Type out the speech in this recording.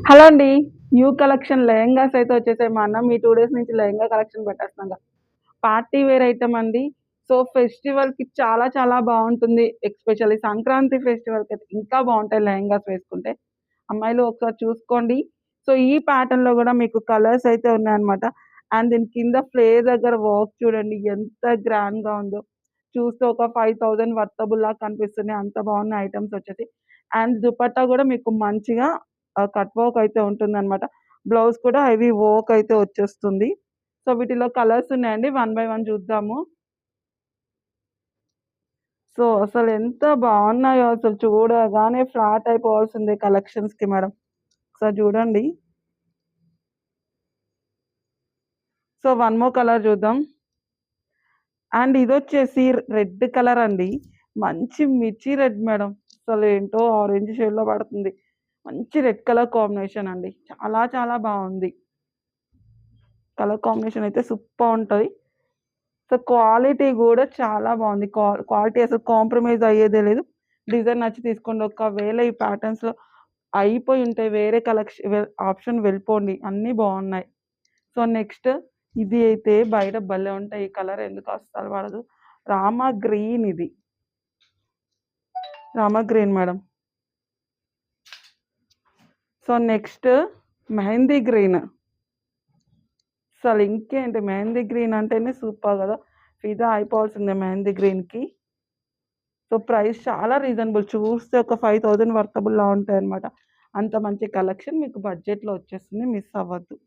Hello అండి. New collection lehengas అయితే వచ్చేసాయి. మా అన్న ఈ 2 డేస్ నుంచి లెహెంగా కలెక్షన్ పెట్టేస్తున్నాగా. పార్టీ వేర్ ఐటెమ్ అండి. సో, ఫెస్టివల్‌కి చాలా చాలా బావుంటుంది. ఎస్పెషల్లీ సంక్రాంతి ఫెస్టివల్‌కైతే ఇంకా బావుంటాయి లెహెంగాస్ వేసుకుంటే. అమ్మాయిలు ఒకసారి చూసుకోండి. సో, ఈ ప్యాటర్న్‌లో గూడా మీకు కలర్స్ అయితే ఉన్నాయన్నమాట. అండ్ దీని కింద ఫ్లేర్ దగ్గర వర్క్ చూడండి ఎంత గ్రాండ్‌గా ఉందో. చూస్తే ఒక 5000 వర్తబుల్‌లాగా కనిపిస్తున్నాయి. అంత బాగున్నాయి ఐటెమ్స్ వచ్చేసి. అండ్ దుపట్టా గూడా మీకు మంచిగా కట్ వర్క్ అయితే ఉంటుందన్నమాట. బ్లౌజ్ కూడా హెవీ వర్క్ అయితే వచ్చేస్తుంది. సో, వీటిలో కలర్స్ ఉన్నాయండి. వన్ బై వన్ చూద్దాము. సో, అసలెంత బావున్నాయో అసలు చూడగానే ఫ్లాట్ అయిపోవాల్సిందే కలెక్షన్స్‌కి మేడం. ఒకసారి చూడండి. సో, వన్ మోర్ కలర్ చూద్దాం. అండ్ ఇదొచ్చేసి రెడ్ కలర్ అండి. మంచి మిర్చి రెడ్ మేడం. అసలేంటో ఆరెంజ్ షేడ్‌లో పడుతుంది. మంచి రెడ్ కలర్ కాంబినేషన్ అండి. చాలా చాలా బావుంది. కలర్ కాంబినేషన్ అయితే సూపరుంటది. సో, క్వాలిటీ గూడా చాలా బావుంది. క్వాలిటీ అసలు కాంప్రమైజ్ అయ్యేదే లేదు. డిజైన్ నచ్చి తీసుకోండి. ఒకవేళ ఈ ప్యాటర్న్స్‌లో అయిపోయుంటే వేరే ఆప్షన్ వెళ్ళిపోండి. అన్నీ బావున్నాయి. సో, నెక్స్ట్ ఇది అయితే బయట భలే ఉంటాయి. ఈ కలర్ ఎందుకో అస్సలు పడదు. రామా గ్రీన్ ఇది. Rama green madam. So, next mehndi green. అసలు ఇంకేంటి మెహందీ గ్రీన్ అంటేనే సూపర్ గదా! ఫిదా అయిపోవాల్సిందే మెహందీ గ్రీన్‌కి. సో, ప్రైస్ చాలా రీజనబుల్. చూస్తే ఒక 5000 వర్తబుల్‌లా ఉంటాయన్నమాట. అంత మంచి కలెక్షన్ మీకు బడ్జెట్‌లో వచ్చేస్తుంది. మిస్ అవ్వద్దు.